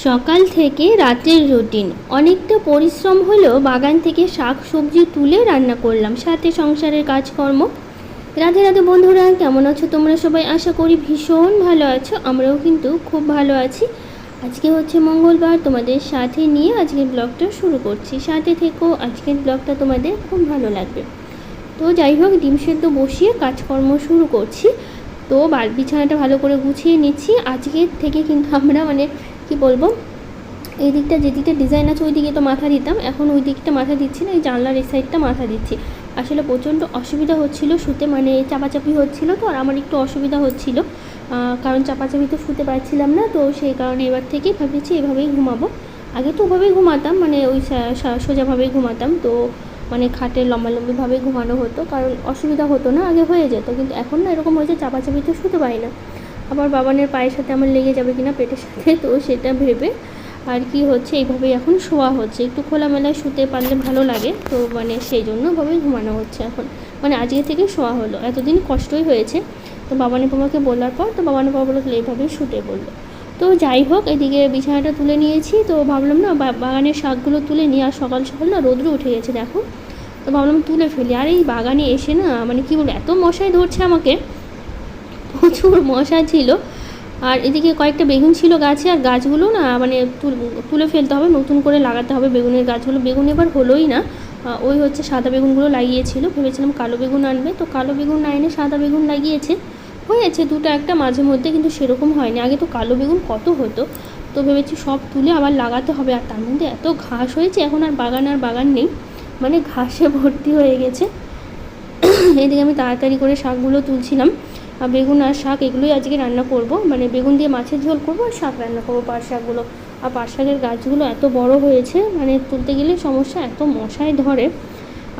সকাল থেকে রাতের রুটিন অনেকটা পরিশ্রম হলেও বাগান থেকে শাক সবজি তুলে রান্না করলাম, সাথে সংসারের কাজকর্ম। রাধে রাধে বন্ধুরা, কেমন আছো তোমরা সবাই? আশা করি ভীষণ ভালো আছো, আমরাও কিন্তু খুব ভালো আছি। আজকে হচ্ছে মঙ্গলবার, তোমাদের সাথে নিয়ে আজকের ব্লগটা শুরু করছি। সাথে থেকো, আজকের ব্লগটা তোমাদের খুব ভালো লাগবে। তো যাই হোক, ডিম সেদ্ধ বসিয়ে কাজকর্ম শুরু করছি। তো বিছানাটা ভালো করে গুছিয়ে নিচ্ছি। আজকের থেকে কিন্তু আমরা কি বলবো, এই দিকটা যে দিকটা ডিজাইন আছে ওই দিকে তো মাথা দিতাম, এখন ওই দিকটা মাথা দিচ্ছি না, এই জানলার এই সাইডটা মাথা দিচ্ছি। আসলে প্রচণ্ড অসুবিধা হচ্ছিল শুতে, চাপাচাপি হচ্ছিল, তো আর আমার একটু অসুবিধা হচ্ছিল, কারণ চাপাচাপিতে শুতে পারছিলাম না। তো সেই কারণে এবার থেকেই ভাবছি এভাবেই ঘুমাবো। আগে তো ওভাবেই ঘুমাতাম, ওই সোজাভাবেই ঘুমাতাম, তো খাটে লম্বালম্বিভাবে ঘুমানো হতো, কারণ অসুবিধা হতো না, আগে হয়ে যেত। কিন্তু এখন না এরকম হয়েছে, চাপাচাপিতে শুতে পারি না, আবার বাবানের পায়ের সাথে আমার লেগে যাবে কিনা পেটের সাথে, তো সেটা ভেবে আর কি হচ্ছে, এইভাবেই এখন শোয়া হচ্ছে। একটু খোলামেলায় শুতে পারলে ভালো লাগে, তো সেই জন্য ভাবেই ঘুমানো হচ্ছে এখন। আজকে থেকে শোয়া হলো, এতদিন কষ্টই হয়েছে। তো বাবানের বাবাকে বলার পর তো বাবানের বাবা বললো এইভাবেই শুতে বললো। তো যাই হোক, এদিকে বিছানাটা তুলে নিয়েছি, তো ভাবলাম না বাগানের শাকগুলো তুলে নিয়ে, আর সকাল সকাল না রোদ্র উঠে গেছে দেখো, তো ভাবলাম তুলে ফেলি। আর এই বাগানে এসে না কি বলবো, এত মশাই ধরছে আমাকে, প্রচুর মশা ছিল। আর এদিকে কয়েকটা বেগুন ছিল গাছে, আর গাছগুলো না তুলে ফেলতে হবে, নতুন করে লাগাতে হবে বেগুনের গাছগুলো। বেগুন এবার হলোই না, ওই হচ্ছে সাদা বেগুনগুলো লাগিয়েছিল, ভেবেছিলাম কালো বেগুন আনবে, তো কালো বেগুন না এনে সাদা বেগুন লাগিয়েছে। হয়েছে দুটো একটা মাঝে মধ্যে, কিন্তু সেরকম হয়নি। আগে তো কালো বেগুন কত হতো, তো ভেবেছি সব তুলে আবার লাগাতে হবে। আর তার মধ্যে এত ঘাস হয়েছে, এখন আর বাগান নেই, ঘাসে ভর্তি হয়ে গেছে। এদিকে আমি তাড়াতাড়ি করে শাকগুলো তুলছিলাম, বেগুন আর শাক এগুলোই আজকে রান্না করব, বেগুন দিয়ে মাছের ঝোল করব আর শাক রান্না করবো, পাট শাকগুলো। আর পাট শাকের গাছগুলো এত বড় হয়েছে, তুলতে গেলে সমস্যা, এত মশায় ধরে,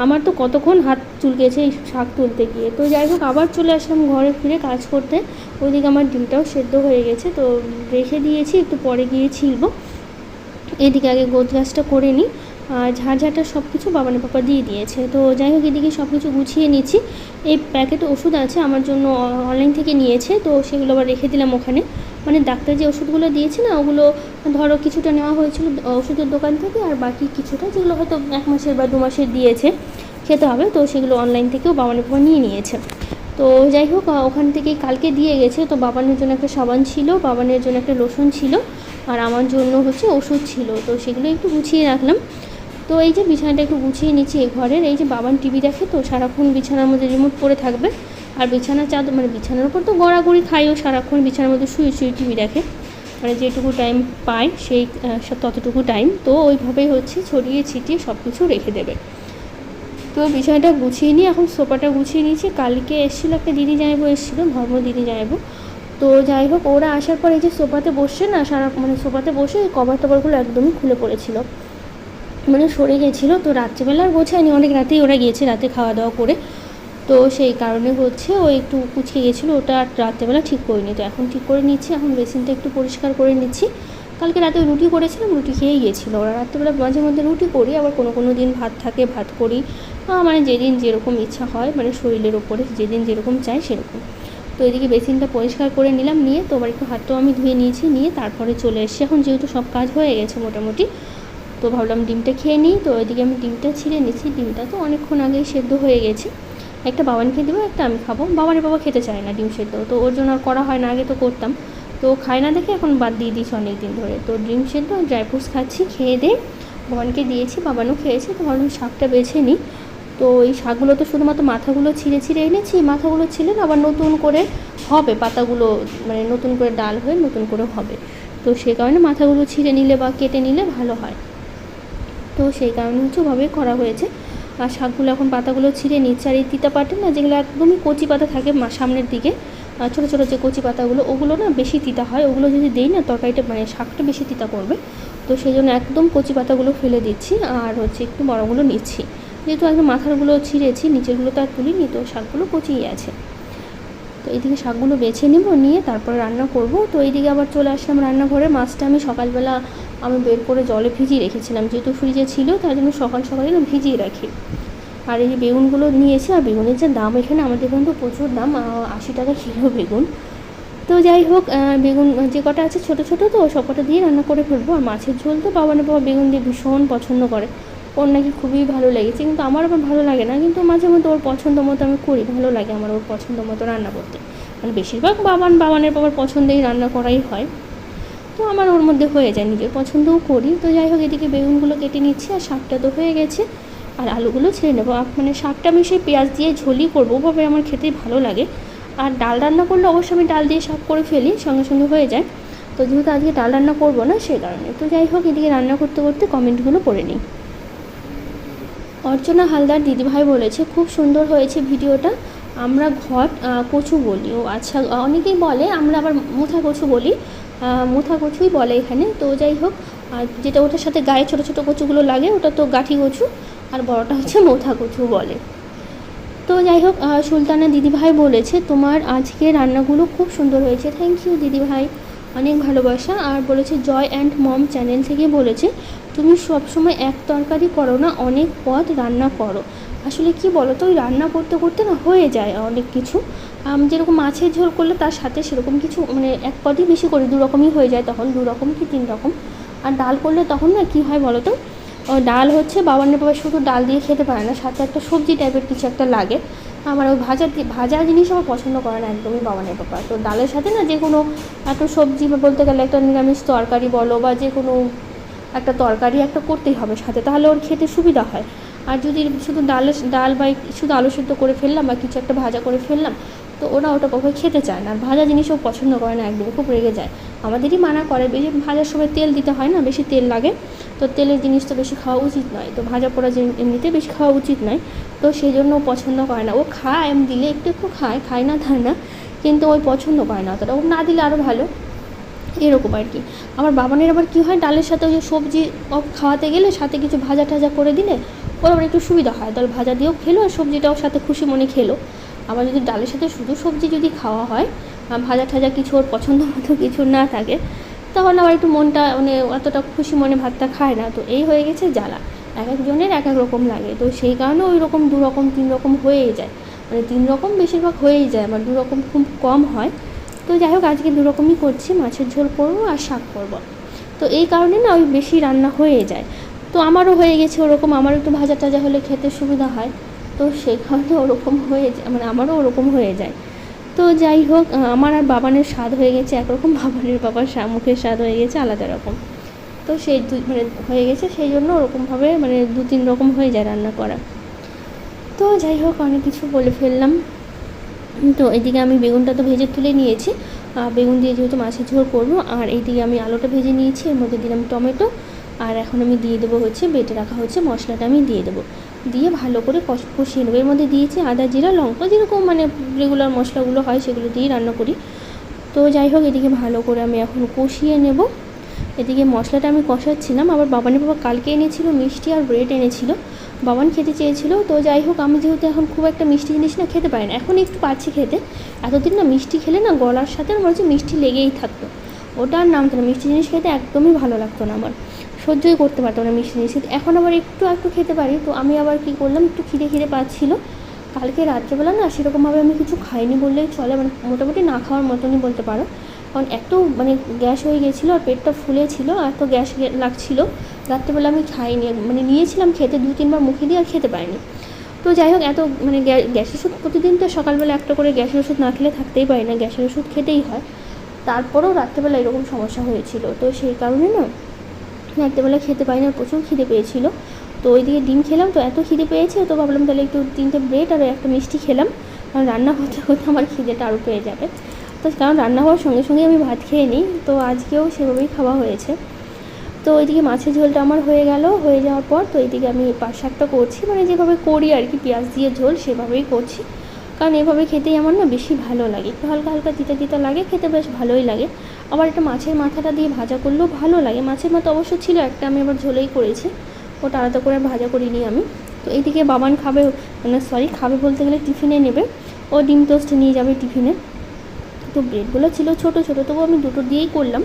আমার তো কতক্ষণ হাত চুলকেছে এই শাক তুলতে গিয়ে। তো যাই হোক, আবার চলে আসলাম ঘরে ফিরে কাজ করতে। ওইদিকে আমার ডিমটাও সেদ্ধ হয়ে গেছে, তো রেখে দিয়েছি, একটু পরে গিয়ে ছিলব। এদিকে আগে গোছ গাছটা করে নিই, আর ঝাড়ঝাঁটা সব কিছু বাবানের পাপা দিয়ে দিয়েছে। তো যাই হোক, এদিকে সব কিছু গুছিয়ে নিচ্ছি। এই প্যাকেটে ওষুধ আছে আমার জন্য, অনলাইন থেকে নিয়েছে, তো সেগুলো আবার রেখে দিলাম ওখানে। ডাক্তার যে ওষুধগুলো দিয়েছে না, ওগুলো ধরো কিছুটা নেওয়া হয়েছিল ওষুধের দোকান থেকে, আর বাকি কিছুটা যেগুলো হয়তো 1 মাসের বা 2 মাসের দিয়েছে খেতে হবে, তো সেগুলো অনলাইন থেকেও বাবানের পাপা নিয়ে নিয়েছে। তো যাই হোক, ওখান থেকেই কালকে দিয়ে গেছে। তো বাবানের জন্য একটা সাবান ছিল, বাবানের জন্য একটা লোশন ছিল, আর আমার জন্য হচ্ছে ওষুধ ছিল, তো সেগুলো একটু গুছিয়ে রাখলাম। তো এই যে বিছানাটা একটু গুছিয়ে নিচ্ছি এই ঘরের। এই যে বাবান টিভি দেখে, তো সারাক্ষণ বিছানার মধ্যে রিমোট পড়ে থাকবে, আর বিছানার চাদর বিছানার উপর তো গড়াগড়ি খাইও, সারাক্ষণ বিছানার মধ্যে শুয়ে টিভি দেখে, যেটুকু টাইম পায় সেই ততটুকু টাইম, তো ওইভাবেই হচ্ছে ছড়িয়ে ছিটিয়ে সব কিছু রেখে দেবে। তো বিছানাটা গুছিয়ে নিয়ে এখন সোফাটা গুছিয়ে নিয়েছি। কালকে এসেছিলো একটা দিদি জামাইবু, এসেছিলো ধর্ম দিদি জামাইবু। তো যাই হোক, ওরা আসার পর এই যে সোফাতে বসে না সারা সোফাতে বসে কভার টভারগুলো একদমই খুলে পড়েছিল, সরে গেছিলো। তো রাত্রিবেলা আর গোছায়নি, অনেক রাতেই ওরা গিয়েছে, রাতে খাওয়া দাওয়া করে, তো সেই কারণে হচ্ছে ও একটু কুচকে গেছিলো, ওটা আর রাত্রেবেলা ঠিক করিনি। তো এখন ঠিক করে নিচ্ছি, এখন বেসিনটা একটু পরিষ্কার করে নিচ্ছি। কালকে রাতে রুটি করেছিলাম, রুটি খেয়েই গেছিলো ওরা। রাত্রেবেলা মাঝে মধ্যে রুটি করি, আবার কোনো দিন ভাত থাকে ভাত করি, যেদিন যেরকম ইচ্ছা হয়, শরীরের ওপরে যেদিন যেরকম চাই সেরকম। তো এদিকে বেসিনটা পরিষ্কার করে নিলাম, নিয়ে তো আবার একটু হাতটাও আমি ধুয়ে নিয়েছি, নিয়ে তারপরে চলে এসেছি। এখন যেহেতু সব কাজ হয়ে গেছে মোটামুটি, তো ভাবলাম ডিমটা খেয়ে নিই। তো ওইদিকে আমি ডিমটা ছিঁড়ে নিচ্ছি, ডিমটা তো অনেকক্ষণ আগেই সেদ্ধ হয়ে গেছে। একটা বাবানকে দেবো, একটা আমি খাবো। বাবানের বাবা খেতে চায় না ডিম সেদ্ধ, তো ওর জন্য আর করা হয় না, আগে তো করতাম, তো খায় না দেখে এখন বাদ দিয়ে দিয়েছি অনেক দিন ধরে। তো ডিম সেদ্ধ আর ড্রাই ফ্রুটস খাচ্ছি, খেয়ে দিয়ে বাবানকে দিয়েছি, বাবানও খেয়েছে। তো ভাবলাম শাকটা বেছে নিই। তো এই শাকগুলো তো শুধুমাত্র মাথাগুলো ছিঁড়ে এনেছি, মাথাগুলো ছিলে আবার নতুন করে হবে, পাতাগুলো নতুন করে ডাল হয়ে নতুন করে হবে, তো সেই কারণে মাথাগুলো ছিঁড়ে নিলে বা কেটে নিলে ভালো হয়, তো সেই কারণে হচ্ছে ওভাবেই করা হয়েছে। আর শাকগুলো এখন পাতাগুলো ছিঁড়ে নিচ্ছে। আর এই তিতা পাতা না, যেগুলো একদমই কচি পাতা থাকে সামনের দিকে, ছোটো ছোটো যে কচি পাতাগুলো, ওগুলো না বেশি তিতা হয়, ওগুলো যদি দেই না তরকারিটা শাকটা বেশি তিতা করবে, তো সেই জন্য একদম কচি পাতাগুলো ফেলে দিচ্ছি, আর হচ্ছে একটু বড়গুলো নিচ্ছি, যেহেতু একদম মাথারগুলো ছিঁড়েছি, নিচেরগুলো তো আর তুলিনি, তো শাকগুলো কচিই আছে। তো এইদিকে শাকগুলো বেছে নেব, নিয়ে তারপরে রান্না করব। তো এইদিকে আবার চলে আসলাম রান্নাঘরে। মাছটা আমি সকালবেলা বের করে জলে ভিজিয়ে রেখেছিলাম, যেহেতু ফ্রিজে ছিল তার জন্য সকালে না ভিজিয়ে রাখি। আর এই যে বেগুনগুলো নিয়েছি, আর বেগুনের যে দাম এখানে আমাদের এখানে তো প্রচুর দাম, 80 টাকা কিলো বেগুন। তো যাই হোক, বেগুন যে কটা আছে ছোটো ছোটো, তো সব কটা দিয়ে রান্না করে ফেলবো। আর মাছের ঝোল তো বাবা বেগুন দিয়ে ভীষণ পছন্দ করে, ওর নাকি খুবই ভালো লেগেছে, কিন্তু আমার আবার ভালো লাগে না, কিন্তু মাঝে মধ্যে ওর পছন্দ মতো আমি করি, ভালো লাগে আমার ওর পছন্দ মতো রান্না করতে। মানে বেশিরভাগ বাবানের বাবার পছন্দেই রান্না করাই হয়, তো আমার ওর মধ্যে হয়ে যায়, নিজের পছন্দও করি। তো যাই হোক, এদিকে বেগুনগুলো কেটে নিচ্ছি, আর শাকটা তো হয়ে গেছে, আর আলুগুলো ছেড়ে নেবো। মানে শাকটা আমি সেই পেঁয়াজ দিয়ে ঝোলই করবো, ওভাবে আমার খেতেই ভালো লাগে। আর ডাল রান্না করলে অবশ্যই আমি ডাল দিয়ে শাক করে ফেলি, সঙ্গে সঙ্গে হয়ে যায়। তো যেহেতু আজকে ডাল রান্না করবো না, সেই কারণে। তো যাই হোক, এদিকে রান্না করতে করতে কমেন্টগুলো পড়ে নিই। অর্চনা হালদার দিদিভাই বলেছে, খুব সুন্দর হয়েছে ভিডিওটা, আমরা ঘট কচু বলি। ও আচ্ছা, অনেকেই বলে, আমরা আবার মুথা কচু বলি, মুথা কচুই বলে এখানে। তো যাই হোক, আর যেটা ওটার সাথে গায়ে ছোটো ছোটো কচুগুলো লাগে ওটা তো গাঠি কচু, আর বড়টা হচ্ছে মুথা কচু বলে। তো যাই হোক, সুলতানা দিদিভাই বলেছে, তোমার আজকে রান্নাগুলো খুব সুন্দর হয়েছে। থ্যাংক ইউ দিদিভাই, অনেক ভালোবাসা। আর বলেছে জয় অ্যান্ড মম চ্যানেল থেকে বলেছে, তুমি সবসময় এক তরকারি করো না, অনেক পদ রান্না করো। আসলে কি বলো তো, ওই রান্না করতে করতে না হয়ে যায় অনেক কিছু। যেরকম মাছের ঝোল করলে তার সাথে সেরকম কিছু মানে এক পদই বেশি করি, দু রকমই হয়ে যায় তখন, 2 রকম কি 3 রকম। আর ডাল করলে তখন না কী হয় বলো তো, ডাল হচ্ছে বাবা শুধু ডাল দিয়ে খেতে পারে না, সাথে একটা সবজি টাইপের কিছু একটা লাগে। আমার ওই ভাজা জিনিস আমার পছন্দ করে না একদমই বাবানের বাবা। তো ডালের সাথে না যে কোনো একটা সবজি, বা বলতে গেলে একটা নিরামিষ তরকারি বলো, বা যে কোনো একটা তরকারি একটা করতেই হবে সাথে, তাহলে ওর খেতে সুবিধা হয়। আর যদি শুধু ডাল বা শুধু আলু সিদ্ধ করে ফেললাম, বা কিছু একটা ভাজা করে ফেললাম, তো ওরা ওটা কখনো খেতে চায় না। আর ভাজা জিনিসও পছন্দ করে না একদম, খুব রেগে যায়। আমাদেরই মানা করে, বেশি ভাজার সময় তেল দিতে হয় না, বেশি তেল লাগে, তো তেলের জিনিস তো বেশি খাওয়া উচিত নয়, তো ভাজা পোড়া এমনিতে বেশি খাওয়া উচিত নয়। তো সেই জন্য ও পছন্দ করে না। ও খায়, আমি দিলে একটু একটু খায় না তা না, কিন্তু ওই পছন্দ করে না অতটা, ও না দিলে আরও ভালো, এরকম আর কি। আমার বাবানের আবার কী হয়, ডালের সাথে ওই যে সবজি খাওয়াতে গেলে সাথে কিছু ভাজা টাজা করে দিলে ওর আবার একটু সুবিধা হয়, ডাল ভাজা দিয়েও খেলো আর সবজিটাও সাথে খুশি মনে খেলো। আবার যদি ডালের সাথে শুধু সবজি যদি খাওয়া হয়, ভাজা ঠাজা কিছু ওর পছন্দ মতো কিছু না থাকে, তখন আবার একটু মনটা মানে অতটা খুশি মনে ভাতটা খায় না। তো এই হয়ে গেছে জ্বালা, এক একজনের এক এক রকম লাগে, তো সেই কারণে ওই রকম 2 রকম 3 রকম হয়েই যায়, মানে 3 রকম বেশিরভাগ হয়েই যায়, আমার 2 রকম খুব কম হয়। তো যাই হোক, আজকে 2 রকমই করছি, মাছের ঝোল করবো আর শাক করবো। তো এই কারণে না ওই বেশি রান্না হয়ে যায়। তো আমারও হয়ে গেছে ওরকম, আমারও একটু ভাজা টাজা হলে খেতে সুবিধা হয়, তো সেই কারণে ওরকম হয়ে যায়, মানে আমারও ওরকম হয়ে যায়। তো যাই হোক, আমার আর বাবানের স্বাদ হয়ে গেছে একরকম, বাবানের বাবার মুখের স্বাদ হয়ে গেছে আলাদা রকম। তো সেই মানে হয়ে গেছে, সেই জন্য ওরকমভাবে মানে 2-3 রকম হয়ে যায় রান্না করা। তো যাই হোক, অনেক কিছু বলে ফেললাম। তো এদিকে আমি বেগুনটা তো ভেজে তুলে নিয়েছি, বেগুন দিয়ে যেহেতু মাছের ঝোল করবো। আর এইদিকে আমি আলুটা ভেজে নিয়েছি, এর মধ্যে দিলাম টমেটো, আর এখন আমি দিয়ে দেবো হচ্ছে বেটে রাখা হচ্ছে মশলাটা, আমি দিয়ে দেবো, দিয়ে ভালো করে কষিয়ে নেবো। এর মধ্যে দিয়েছি আদা জিরা লঙ্কা, যেরকম মানে রেগুলার মশলাগুলো হয় সেগুলো দিয়েই রান্না করি। তো যাই হোক, এদিকে ভালো করে আমি এখন কষিয়ে নেব। এদিকে মশলাটা আমি কষাচ্ছিলাম, আবার বাবানের বাবা কালকে এনেছিল মিষ্টি আর ব্রেড এনেছিল, বাবান খেতে চেয়েছিল। তো যাই হোক, আমি যেহেতু এখন খুব একটা মিষ্টি জিনিস না খেতে পারি না, এখন একটু পাচ্ছি খেতে, এতদিন না মিষ্টি খেলে না গলার সাথে আমার হচ্ছে মিষ্টি লেগেই থাকতো, ওটা আর নামতো না, মিষ্টি জিনিস খেতে একদমই ভালো লাগতো না আমার, সহ্যই করতে পারতো না মিষ্টি জিনিস। এখন আবার একটু খেতে পারি। তো আমি আবার কী করলাম, একটু খিদে পাচ্ছিল, কালকে রাত্রেবেলা না সেরকমভাবে আমি কিছু খাইনি বললেই চলে, মানে মোটামুটি না খাওয়ার মতনই বলতে পারো, কারণ একটু মানে গ্যাস হয়ে গেছিলো আর পেটটা ফুলেছিল, আর তো গ্যাস লাগছিলো। রাত্রেবেলা আমি খাইনি, মানে নিয়েছিলাম খেতে, 2-3 বার মুখে দিয়ে আর খেতে পারিনি। তো যাই হোক, এত মানে গ্যাসের ওষুধ প্রতিদিন তো সকালবেলা একটা করে গ্যাসের ওষুধ না খেলে থাকতেই পারি না, গ্যাসের ওষুধ খেতেই হয়। তারপরেও রাত্রেবেলা এরকম সমস্যা হয়েছিল, তো সেই কারণে না রাত্রেবেলা খেতে পারি না, প্রচুর খিদে পেয়েছিল। তো ওইদিকে ডিম খেলাম, তো এত খিদে পেয়েছে, তো ভাবলাম তাহলে একটু 3টে ব্রেড আর একটা মিষ্টি খেলাম, কারণ রান্না হতে আমার খিদেটা আরও পেয়ে যাবে। তো কারণ রান্না হওয়ার সঙ্গে সঙ্গে আমি ভাত খেয়ে নিই, তো আজকেও সেভাবেই খাওয়া হয়েছে। তো ওইদিকে মাছের ঝোলটা আমার হয়ে গেল, হয়ে যাওয়ার পর তো এইদিকে আমি পাট শাকটা করছি, মানে যেভাবে করি আর কি পেঁয়াজ দিয়ে ঝোল সেভাবেই করছি, কারণ এভাবে খেতেই আমার না বেশি ভালো লাগে, একটু হালকা হালকা তিতা লাগে, খেতে বেশ ভালোই লাগে। আবার একটা মাছের মাথাটা দিয়ে ভাজা করলেও ভালো লাগে, মাছের মাথা অবশ্য ছিল একটা, আমি আবার ঝোলেই করেছি, ওটা আলাদা করে ভাজা করিনি আমি। তো এইদিকে বাবান খাবে, মানে খাবে বলতে গেলে টিফিনে নেবে, ও ডিম টোস্ট নিয়ে যাবে টিফিনে। তো ব্রেডগুলো ছিল ছোটো তবু আমি 2টো দিয়েই করলাম।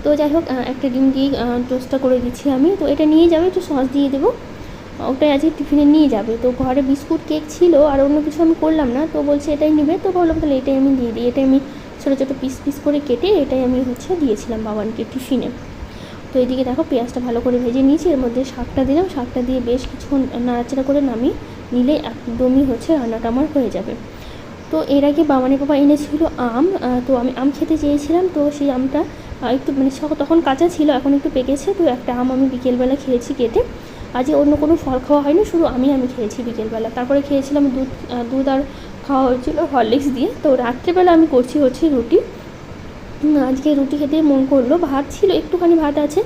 তো যাই হোক, একটা ডিম দিয়ে টোস্টটা করে দিচ্ছি আমি, তো এটা নিয়ে যাবে, একটু সস দিয়ে দেবো, ওটাই আজকে টিফিনে নিয়ে যাবে। তো ঘরে বিস্কুট কেক ছিল, আর অন্য কিছু আমি করলাম না, তো বলছে এটাই নেবে, তো ভাবলাম তাহলে এটাই আমি দিয়ে দিই, এটাই আমি ছোটো ছোটো পিস পিস করে কেটে এটাই আমি হচ্ছে দিয়েছিলাম বাবানকে টিফিনে। তো এদিকে দেখো পেঁয়াজটা ভালো করে ভেজে নিয়েছি, এর মধ্যে শাকটা দিলাম, শাকটা দিয়ে বেশ কিছুক্ষণ নাড়াচাড়া করে নামিয়ে নিলে একদমই হচ্ছে রান্নাটা আমার হয়ে যাবে। তো এর আগে বাবানের বাবা এনেছিল আম, তো আমি আম খেতে চেয়েছিলাম, তো সেই আমটা একটু মানে তখন কাঁচা ছিল, এখন একটু পেকেছে, তো একটা আম আমি বিকেলবেলা খেয়েছি কেটে। আজকে অন্য কোনো ফল খাওয়া হয়নি, শুধু আমি খেয়েছি বিকেলবেলা। তারপরে খেয়েছিলাম দুধ আর খাওয়া হয়েছিল হরলিক্স দিয়ে। তো রাত্রেবেলা আমি করছি হচ্ছে রুটি। আজকে রুটি খেতে মন করলো, ভাত ছিল একটুখানি, ভাত আছে,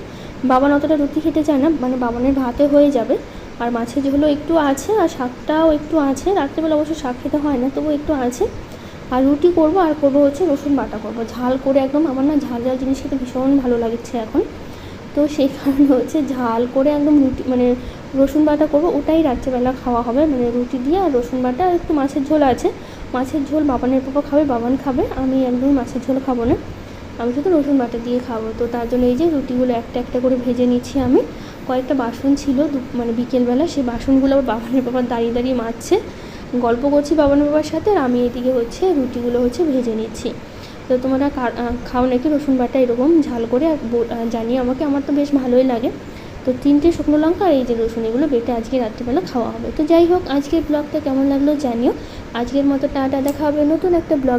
বাবান অতটা রুটি খেতে চায় না, মানে বাবানের ভাতে হয়ে যাবে। আর মাছের ঝোলও একটু আছে, আর শাকটাও একটু আছে, রাত্রেবেলা অবশ্য শাক খেতে হয় না, তবু একটু আছে। আর রুটি করবো, আর করবো হচ্ছে রসুন বাটা করবো ঝাল করে একদম। আমার না ঝাল ঝাল জিনিস খেতে ভীষণ ভালো লাগছে এখন, তো সেই কারণে হচ্ছে ঝাল করে একদম রুটি মানে রসুন বাটা করবো, ওটাই রাত্রেবেলা খাওয়া হবে, মানে রুটি দিয়ে আর রসুন বাটা। আর একটু মাছের ঝোল আছে, মাছের ঝোল বাবানের পাপা খাবে, বাবান খাবে, আমি একদম মাছের ঝোল খাবো না, আমি শুধু রসুন বাটা দিয়ে খাবো। তো তার জন্য এই যে রুটিগুলো একটা একটা করে ভেজে নিচ্ছি আমি। কয়েকটা বাসন ছিল মানে বিকেলবেলা, সেই বাসনগুলো আবার বাবানের বাবা দাঁড়িয়ে দাঁড়িয়ে মাজছে, গল্প করছি বাবানের বাবার সাথে, আর আমি এদিকে হচ্ছে রুটিগুলো হচ্ছে ভেজে নিচ্ছি। তো তোমরা খাও নাকি রসুন বাটা এরকম ঝাল করে, আর জানিয়ে আমাকে, আমার তো বেশ ভালোই লাগে। তো 3টে শুকনো লঙ্কা আর এই যে রসুন, এগুলো বেটে আজকে রাত্রিবেলা খাওয়া হবে। তো যাই হোক, আজকের ব্লগটা কেমন লাগলো জানিও। আজকের মতো টাটা, দেখা হবে নতুন একটা ব্লগে।